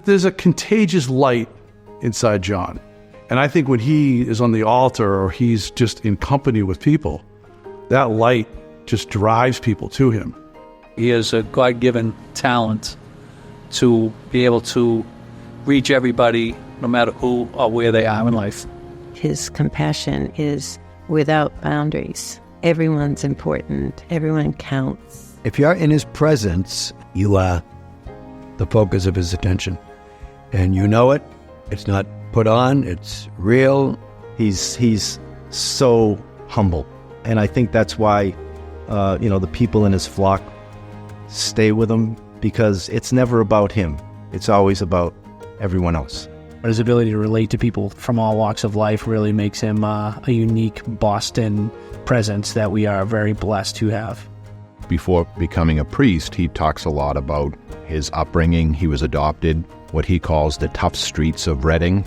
there's a contagious light inside John. And I think when he is on the altar or he's just in company with people, that light just drives people to him. He has a God-given talent to be able to reach everybody, no matter who or where they are in life. His compassion is without boundaries. Everyone's important. Everyone counts. If you're in his presence, you are the focus of his attention. And you know it. It's not put on. It's real. He's so humble. And I think that's why, the people in his flock stay with him, because it's never about him. It's always about everyone else. His ability to relate to people from all walks of life really makes him a unique Boston presence that we are very blessed to have. Before becoming a priest, he talks a lot about his upbringing. He was adopted, what he calls the tough streets of Reading,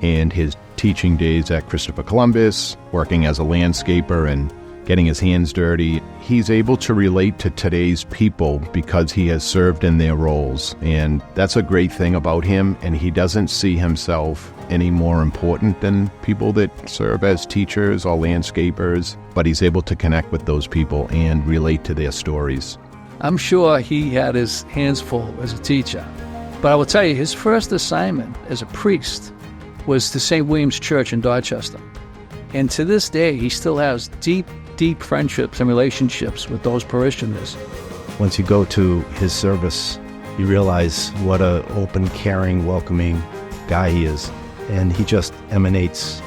and his teaching days at Christopher Columbus, working as a landscaper and getting his hands dirty. He's able to relate to today's people because he has served in their roles, and that's a great thing about him, and he doesn't see himself any more important than people that serve as teachers or landscapers, but he's able to connect with those people and relate to their stories. I'm sure he had his hands full as a teacher, but I will tell you, his first assignment as a priest was to St. William's Church in Dorchester. And to this day, he still has deep friendships and relationships with those parishioners. Once you go to his service, you realize what a open, caring, welcoming guy he is. And he just emanates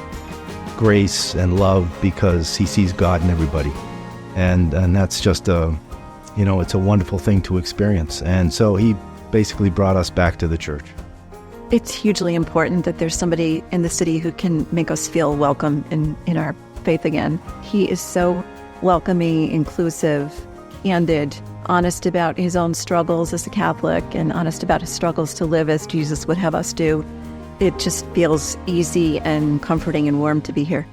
grace and love because he sees God in everybody. And that's just it's a wonderful thing to experience. And so he basically brought us back to the church. It's hugely important that there's somebody in the city who can make us feel welcome in our faith again. He is so welcoming, inclusive, candid, honest about his own struggles as a Catholic, and honest about his struggles to live as Jesus would have us do. It just feels easy and comforting and warm to be here.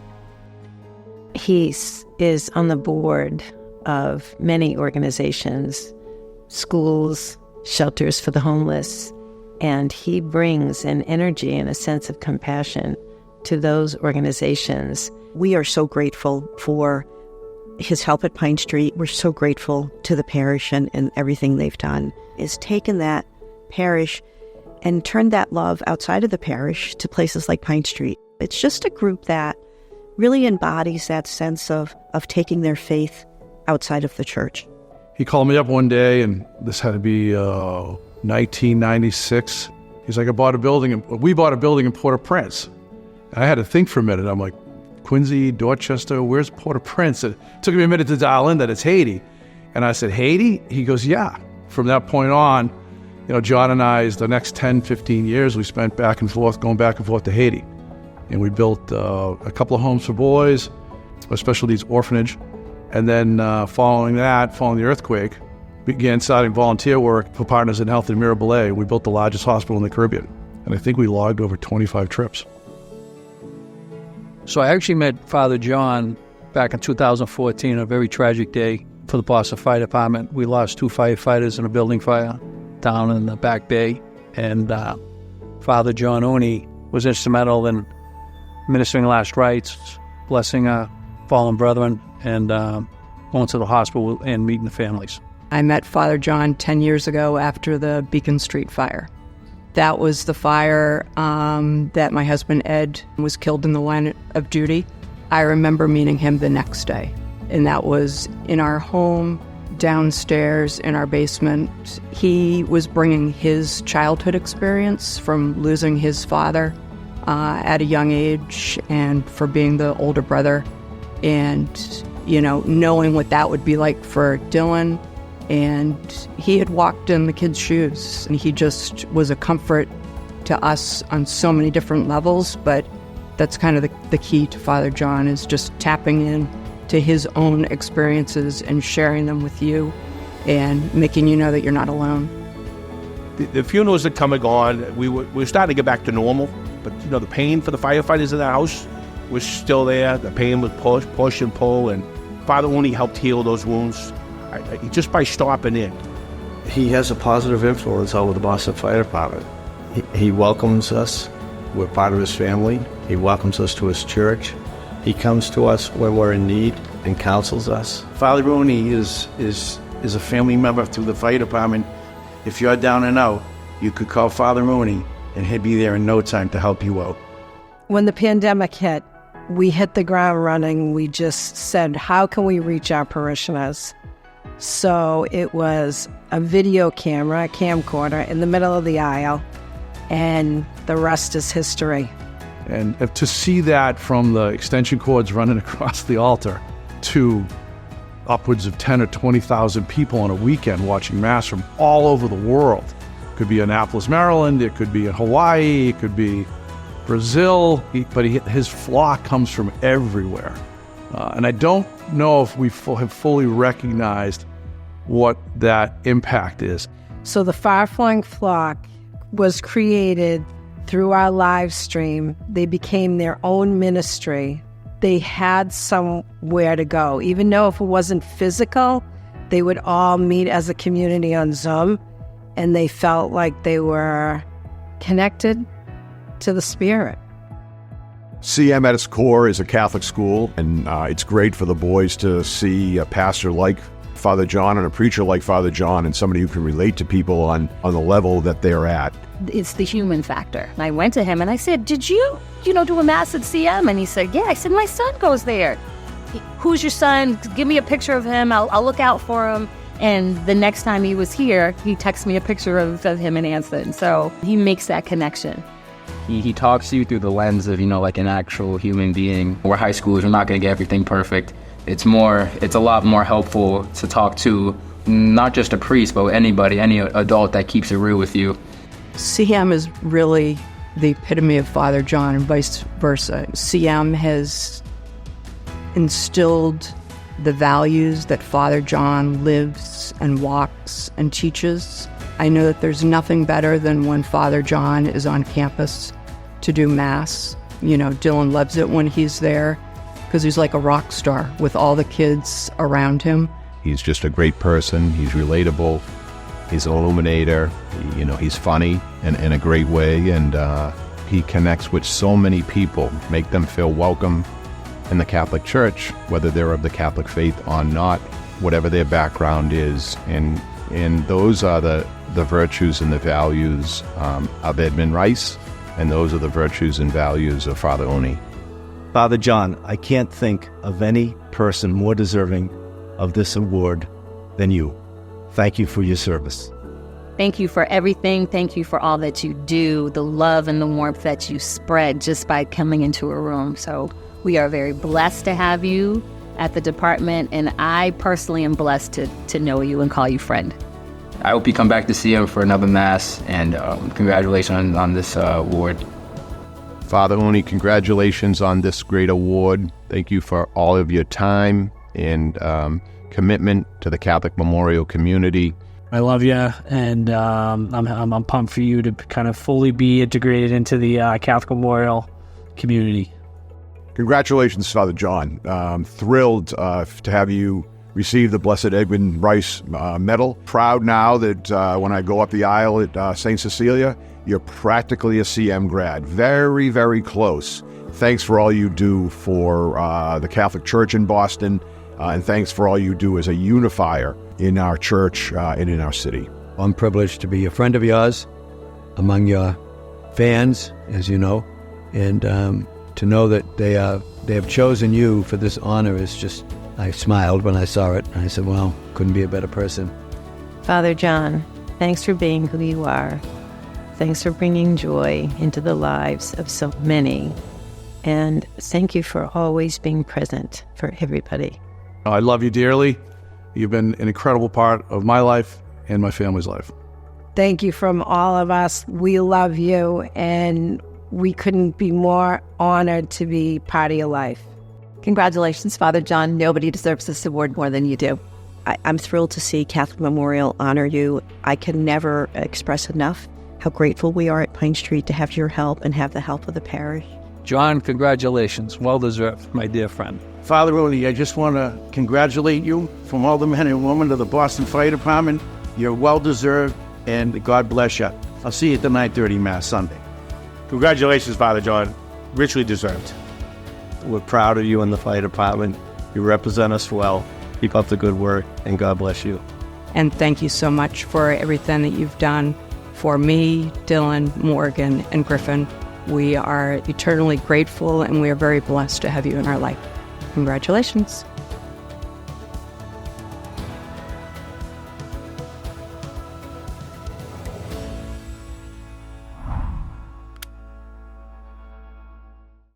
He is on the board of many organizations, schools, shelters for the homeless, and he brings an energy and a sense of compassion to those organizations. We are so grateful for his help at Pine Street. We're so grateful to the parish and everything they've done. Is taken that parish and turned that love outside of the parish to places like Pine Street. It's just a group that really embodies that sense of taking their faith outside of the church. He called me up one day, and this had to be 1996. He's like, we bought a building in Port-au-Prince. And I had to think for a minute. I'm like, Quincy, Dorchester, where's Port-au-Prince? It took me a minute to dial in that it's Haiti. And I said, Haiti? He goes, yeah. From that point on, John and I, the next 10, 15 years, we spent going back and forth to Haiti. And we built a couple of homes for boys, a special needs orphanage. And then following the earthquake, began starting volunteer work for Partners in Health in Mirabelais. We built the largest hospital in the Caribbean. And I think we logged over 25 trips. So I actually met Father John back in 2014, a very tragic day for the Boston Fire Department. We lost 2 firefighters in a building fire down in the Back Bay. And Father John Unni was instrumental in ministering last rites, blessing our fallen brethren, and going to the hospital and meeting the families. I met Father John 10 years ago after the Beacon Street fire. That was the fire that my husband Ed was killed in the line of duty. I remember meeting him the next day, and that was in our home downstairs in our basement. He was bringing his childhood experience from losing his father at a young age, and for being the older brother, and knowing what that would be like for Dylan. And he had walked in the kids' shoes, and he just was a comfort to us on so many different levels. But that's kind of the key to Father John, is just tapping in to his own experiences and sharing them with you and making you know that you're not alone. The funerals that come and gone, we were starting to get back to normal, but the pain for the firefighters in the house was still there. The pain was push and pull, and Father Unni helped heal those wounds. Just by stopping in. He has a positive influence over the Boston Fire Department. He welcomes us. We're part of his family. He welcomes us to his church. He comes to us when we're in need and counsels us. Father Unni is a family member through the fire department. If you're down and out, you could call Father Unni, and he'd be there in no time to help you out. When the pandemic hit, we hit the ground running. We just said, how can we reach our parishioners? So it was a video camera, a camcorder, in the middle of the aisle, and the rest is history. And to see that from the extension cords running across the altar to upwards of 10 or 20,000 people on a weekend watching Mass from all over the world. It could be Annapolis, Maryland, it could be in Hawaii, it could be Brazil, but his flock comes from everywhere. And I don't know if we have fully recognized what that impact is. So the Far-Flung Flock was created through our live stream. They became their own ministry. They had somewhere to go. Even though if it wasn't physical, they would all meet as a community on Zoom, and they felt like they were connected to the Spirit. CM at its core is a Catholic school, and it's great for the boys to see a pastor like Father John and a preacher like Father John and somebody who can relate to people on the level that they're at. It's the human factor. And I went to him and I said, did you do a Mass at CM? And he said, yeah. I said, my son goes there. Who's your son? Give me a picture of him. I'll look out for him. And the next time he was here, he texted me a picture of him in Anston. So he makes that connection. He talks to you through the lens of, like an actual human being. We're high schoolers. We're not going to get everything perfect. It's a lot more helpful to talk to not just a priest, but anybody, any adult that keeps it real with you. CM is really the epitome of Father John and vice versa. CM has instilled the values that Father John lives and walks and teaches. I know that there's nothing better than when Father John is on campus to do Mass. Dylan loves it when he's there because he's like a rock star with all the kids around him. He's just a great person. He's relatable. He's an illuminator. He's funny in a great way, and he connects with so many people, make them feel welcome in the Catholic Church, whether they're of the Catholic faith or not, whatever their background is. And those are the virtues and the values of Edmund Rice, and those are the virtues and values of Father Unni. Father John, I can't think of any person more deserving of this award than you. Thank you for your service. Thank you for everything. Thank you for all that you do, the love and the warmth that you spread just by coming into a room. So we are very blessed to have you at the department, and I personally am blessed to know you and call you friend. I hope you come back to see him for another Mass, and congratulations on this award. Father Unni, congratulations on this great award. Thank you for all of your time and commitment to the Catholic Memorial community. I love you, and I'm pumped for you to kind of fully be integrated into the Catholic Memorial community. Congratulations, Father John. Thrilled to have you receive the Blessed Edmund Rice Medal. Proud now that when I go up the aisle at St. Cecilia, you're practically a CM grad. Very, very close. Thanks for all you do for the Catholic Church in Boston, and thanks for all you do as a unifier in our church and in our city. I'm privileged to be a friend of yours, among your fans, as you know, and to know that they have chosen you for this honor is just, I smiled when I saw it, and I said, well, couldn't be a better person. Father John, thanks for being who you are. Thanks for bringing joy into the lives of so many. And thank you for always being present for everybody. I love you dearly. You've been an incredible part of my life and my family's life. Thank you from all of us. We love you, and we couldn't be more honored to be part of your life. Congratulations, Father John. Nobody deserves this award more than you do. I'm thrilled to see Catholic Memorial honor you. I can never express enough how grateful we are at Pine Street to have your help and have the help of the parish. John, congratulations. Well deserved, my dear friend. Father Unni, I just want to congratulate you from all the men and women of the Boston Fire Department. You're well deserved, and God bless you. I'll see you at the 9:30 Mass Sunday. Congratulations, Father John. Richly deserved. We're proud of you in the fire department. You represent us well. Keep up the good work, and God bless you. And thank you so much for everything that you've done for me, Dylan, Morgan, and Griffin. We are eternally grateful, and we are very blessed to have you in our life. Congratulations.